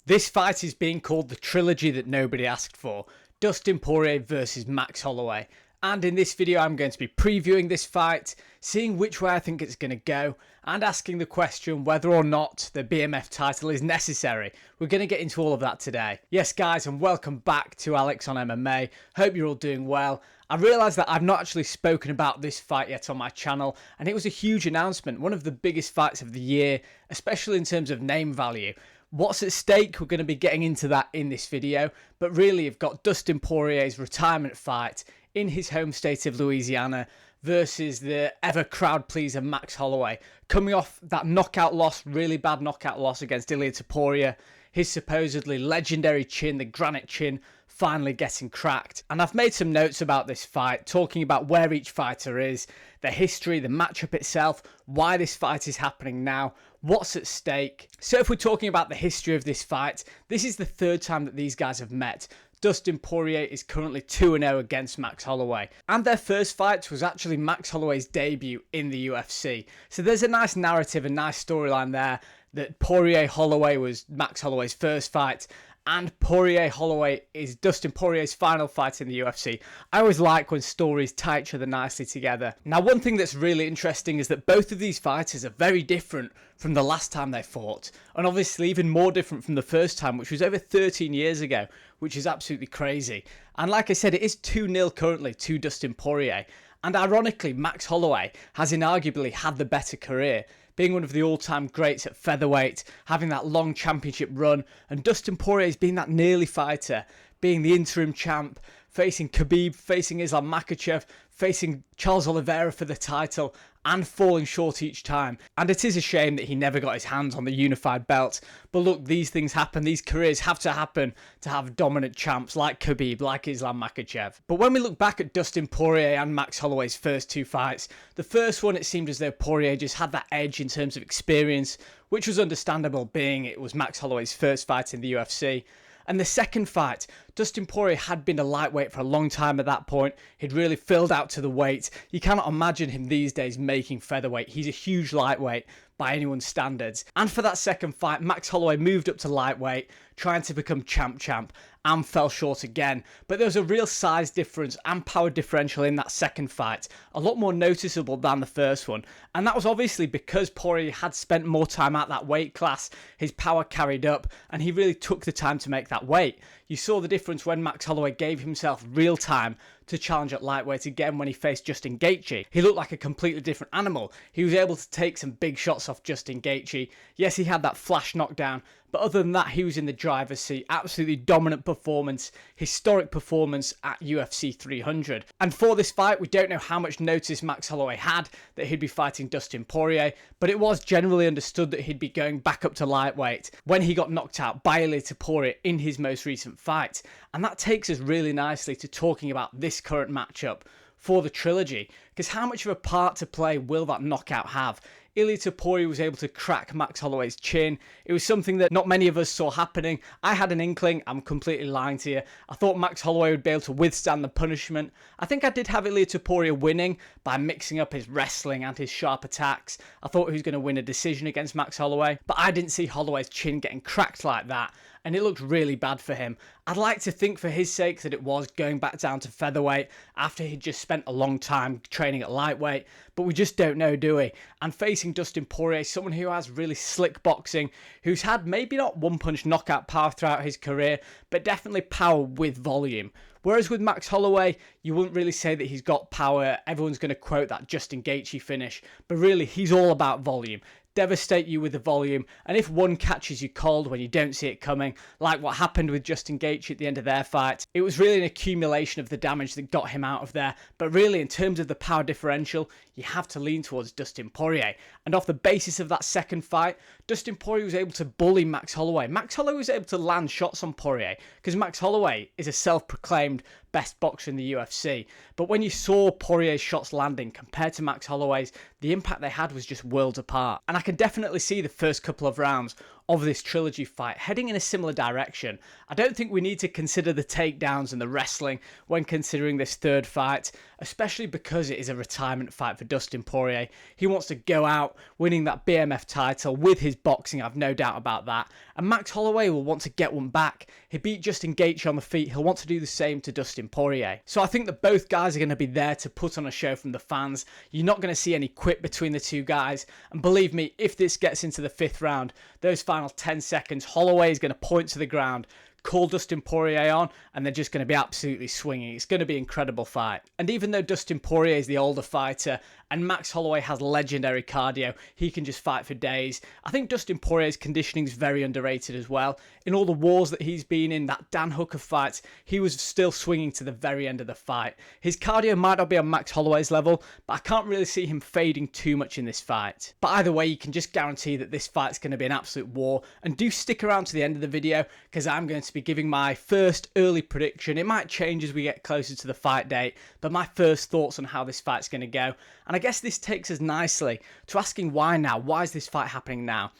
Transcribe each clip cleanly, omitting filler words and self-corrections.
This fight is being called the trilogy that nobody asked for, Dustin Poirier versus Max Holloway. And in this video I'm going to be previewing this fight, seeing which way I think it's going to go, and asking the question whether or not the BMF title is necessary. We're going to get into all of that today. Yes guys, and welcome back to Alex on MMA. Hope you're all doing well. I realise that I've not actually spoken about this fight yet on my channel, and it was a huge announcement, one of the biggest fights of the year, especially in terms of name value. What's at stake? We're going to be getting into that in this video, but really you've got Dustin Poirier's retirement fight in his home state of Louisiana versus the ever crowd pleaser Max Holloway, coming off that knockout loss, really bad knockout loss against Ilia Topuria, his supposedly legendary chin, the granite chin, finally getting cracked. And I've made some notes about this fight, talking about where each fighter is, the history, the matchup itself, why this fight is happening now, what's at stake. So if we're talking about the history of this fight, this is the third time that these guys have met. Dustin Poirier is currently 2-0 against Max Holloway. And their first fight was actually Max Holloway's debut in the UFC. So there's a nice narrative, a nice storyline there, that Poirier-Holloway was Max Holloway's first fight, and Poirier-Holloway is Dustin Poirier's final fight in the UFC. I always like when stories tie each other nicely together. Now, one thing that's really interesting is that both of these fighters are very different from the last time they fought, and obviously even more different from the first time, which was over 13 years ago, which is absolutely crazy. And like I said, it is 2-0 currently to Dustin Poirier, and ironically, Max Holloway has inarguably had the better career, being one of the all-time greats at featherweight, having that long championship run, and Dustin Poirier's being that nearly fighter, being the interim champ, facing Khabib, facing Islam Makhachev, facing Charles Oliveira for the title, and falling short each time. And it is a shame that he never got his hands on the unified belt. But look, these things happen, these careers have to happen to have dominant champs like Khabib, like Islam Makhachev. But when we look back at Dustin Poirier and Max Holloway's first two fights, the first one it seemed as though Poirier just had that edge in terms of experience, which was understandable being it was Max Holloway's first fight in the UFC. And the second fight, Dustin Poirier had been a lightweight for a long time at that point. He'd really filled out to the weight. You cannot imagine him these days making featherweight. He's a huge lightweight by anyone's standards. And for that second fight, Max Holloway moved up to lightweight, trying to become champ, and fell short again. But there was a real size difference and power differential in that second fight, a lot more noticeable than the first one. And that was obviously because Poirier had spent more time at that weight class, his power carried up, and he really took the time to make that weight. You saw the difference when Max Holloway gave himself real time to challenge at lightweight again when he faced Justin Gaethje. He looked like a completely different animal. He was able to take some big shots off Justin Gaethje. Yes, he had that flash knockdown, but other than that, he was in the driver's seat. Absolutely dominant performance, historic performance at UFC 300. And for this fight, we don't know how much notice Max Holloway had that he'd be fighting Dustin Poirier, but it was generally understood that he'd be going back up to lightweight when he got knocked out by Ilia Topuria in his most recent fight. And that takes us really nicely to talking about this current matchup for the trilogy, because how much of a part to play will that knockout have? Ilia Topuria was able to crack Max Holloway's chin. It was something that not many of us saw happening. I had an inkling, I'm completely lying to you. I thought Max Holloway would be able to withstand the punishment. I think I did have Ilia Topuria winning by mixing up his wrestling and his sharp attacks. I thought he was going to win a decision against Max Holloway, but I didn't see Holloway's chin getting cracked like that, and it looked really bad for him. I'd like to think for his sake that it was going back down to featherweight after he'd just spent a long time training at lightweight, but we just don't know, do we? And facing Dustin Poirier, someone who has really slick boxing, who's had maybe not one-punch knockout power throughout his career, but definitely power with volume. Whereas with Max Holloway, you wouldn't really say that he's got power. Everyone's going to quote that Justin Gaethje finish, but really he's all about volume. Devastate you with the volume, and if one catches you cold when you don't see it coming, like what happened with Justin Gaethje at the end of their fight, it was really an accumulation of the damage that got him out of there. But really, in terms of the power differential, you have to lean towards Dustin Poirier. And off the basis of that second fight, Dustin Poirier was able to bully Max Holloway. Max Holloway was able to land shots on Poirier, because Max Holloway is a self-proclaimed best boxer in the UFC. But when you saw Poirier's shots landing compared to Max Holloway's, the impact they had was just worlds apart. And I can definitely see the first couple of rounds of this trilogy fight heading in a similar direction. I don't think we need to consider the takedowns and the wrestling when considering this third fight, especially because it is a retirement fight for Dustin Poirier. He wants to go out winning that BMF title with his boxing, I've no doubt about that. And Max Holloway will want to get one back. He beat Justin Gaethje on the feet. He'll want to do the same to Dustin Poirier. So I think that both guys are going to be there to put on a show from the fans. You're not going to see any quit between the two guys. And believe me, if this gets into the 5th round, those final 10 seconds, Holloway is going to point to the ground, call Dustin Poirier on, and they're just going to be absolutely swinging. It's going to be an incredible fight. And even though Dustin Poirier is the older fighter and Max Holloway has legendary cardio, he can just fight for days, I think Dustin Poirier's conditioning is very underrated as well. In all the wars that he's been in, that Dan Hooker fight, he was still swinging to the very end of the fight. His cardio might not be on Max Holloway's level, but I can't really see him fading too much in this fight. But either way, you can just guarantee that this fight's going to be an absolute war. And do stick around to the end of the video, because I'm going to be giving my first early prediction. It might change as we get closer to the fight date, but my first thoughts on how this fight's going to go. And I guess this takes us nicely to asking why now? Why is this fight happening now?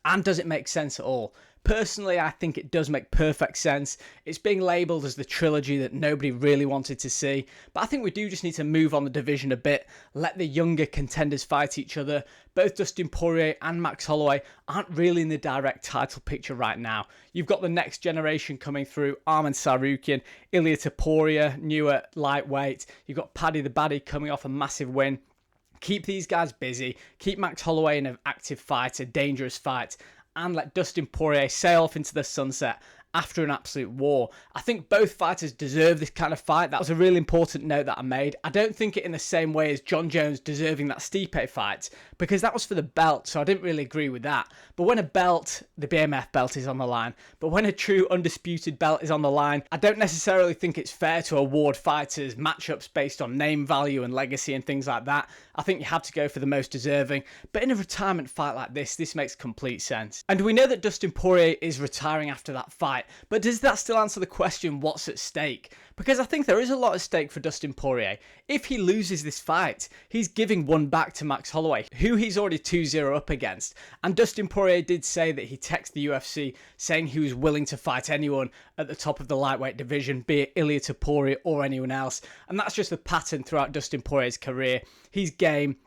And does it make sense at all? Personally, I think it does make perfect sense. It's being labelled as the trilogy that nobody really wanted to see. But I think we do just need to move on the division a bit, let the younger contenders fight each other. Both Dustin Poirier and Max Holloway aren't really in the direct title picture right now. You've got the next generation coming through, Arman Tsarukyan, Ilia Topuria, newer lightweight. You've got Paddy the Baddy coming off a massive win. Keep these guys busy. Keep Max Holloway in an active fight, a dangerous fight, and let Dustin Poirier sail off into the sunset after an absolute war. I think both fighters deserve this kind of fight. That was a really important note that I made. I don't think it in the same way as John Jones deserving that Stipe fight, because that was for the belt, so I didn't really agree with that. But when a belt, the BMF belt, is on the line, but when a true undisputed belt is on the line, I don't necessarily think it's fair to award fighters matchups based on name value and legacy and things like that. I think you have to go for the most deserving. But in a retirement fight like this makes complete sense. And we know that Dustin Poirier is retiring after that fight, but does that still answer the question, what's at stake? Because I think there is a lot at stake for Dustin Poirier. If he loses this fight, he's giving one back to Max Holloway, who he's already 2-0 up against. And Dustin Poirier did say that he texted the UFC saying he was willing to fight anyone at the top of the lightweight division, be it Ilia Topuria or anyone else. And that's just the pattern throughout Dustin Poirier's career. He's game,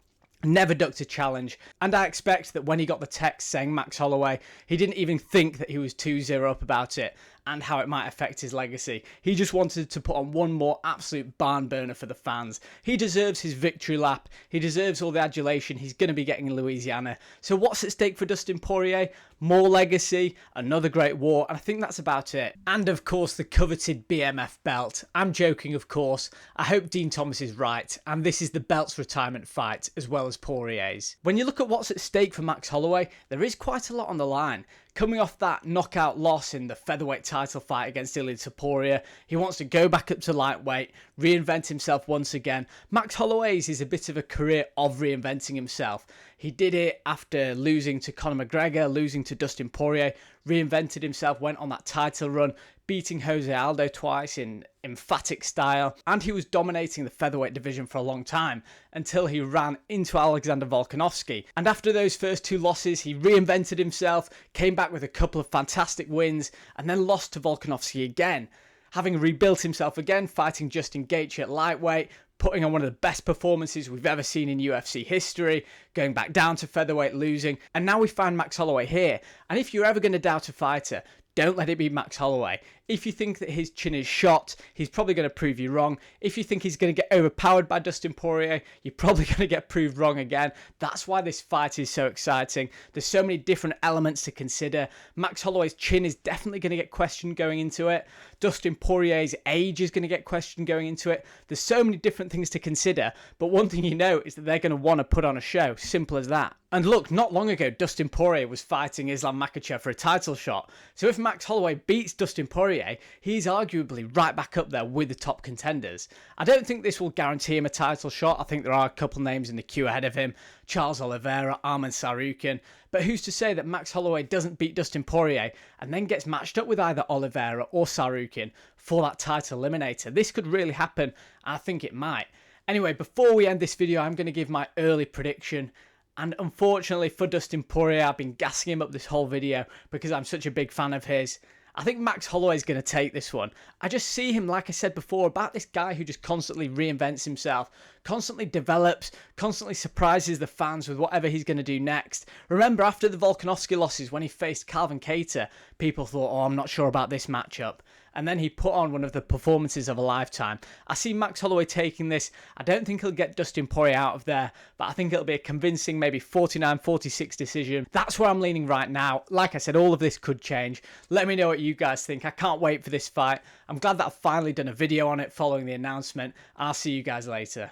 never ducked a challenge, and I expect that when he got the text saying Max Holloway, he didn't even think that he was 2-0 up about it and how it might affect his legacy. He just wanted to put on one more absolute barn burner for the fans. He deserves his victory lap. He deserves all the adulation he's going to be getting in Louisiana. So what's at stake for Dustin Poirier? More legacy, another great war, and I think that's about it. And of course, the coveted BMF belt. I'm joking, of course. I hope Dean Thomas is right, and this is the belt's retirement fight, as well as Poirier's. When you look at what's at stake for Max Holloway, there is quite a lot on the line. Coming off that knockout loss in the featherweight title fight against Ilia Topuria, he wants to go back up to lightweight, reinvent himself once again. Max Holloway's is a bit of a career of reinventing himself. He did it after losing to Conor McGregor, losing to Dustin Poirier, reinvented himself, went on that title run, beating Jose Aldo twice in emphatic style, and he was dominating the featherweight division for a long time until he ran into Alexander Volkanovski. And after those first two losses, he reinvented himself, came back with a couple of fantastic wins, and then lost to Volkanovski again. Having rebuilt himself again, fighting Justin Gaethje at lightweight, putting on one of the best performances we've ever seen in UFC history, going back down to featherweight, losing, and now we find Max Holloway here. And if you're ever going to doubt a fighter, don't let it be Max Holloway. If you think that his chin is shot, he's probably going to prove you wrong. If you think he's going to get overpowered by Dustin Poirier, you're probably going to get proved wrong again. That's why this fight is so exciting. There's so many different elements to consider. Max Holloway's chin is definitely going to get questioned going into it. Dustin Poirier's age is going to get questioned going into it. There's so many different things to consider, but one thing you know is that they're going to want to put on a show. Simple as that. And look, not long ago, Dustin Poirier was fighting Islam Makhachev for a title shot. So if Max Holloway beats Dustin Poirier, he's arguably right back up there with the top contenders. I don't think this will guarantee him a title shot. I think there are a couple names in the queue ahead of him. Charles Oliveira, Arman Tsarukyan. But who's to say that Max Holloway doesn't beat Dustin Poirier and then gets matched up with either Oliveira or Tsarukyan for that title eliminator? This could really happen, and I think it might. Anyway, before we end this video, I'm going to give my early prediction. And unfortunately for Dustin Poirier, I've been gassing him up this whole video because I'm such a big fan of his. I think Max Holloway is going to take this one. I just see him, like I said before, about this guy who just constantly reinvents himself, constantly develops, constantly surprises the fans with whatever he's going to do next. Remember, after the Volkanovski losses, when he faced Calvin Kattar, people thought, oh, I'm not sure about this matchup. And then he put on one of the performances of a lifetime. I see Max Holloway taking this. I don't think he'll get Dustin Poirier out of there, but I think it'll be a convincing maybe 49-46 decision. That's where I'm leaning right now. Like I said, all of this could change. Let me know what you guys think. I can't wait for this fight. I'm glad that I've finally done a video on it following the announcement. I'll see you guys later.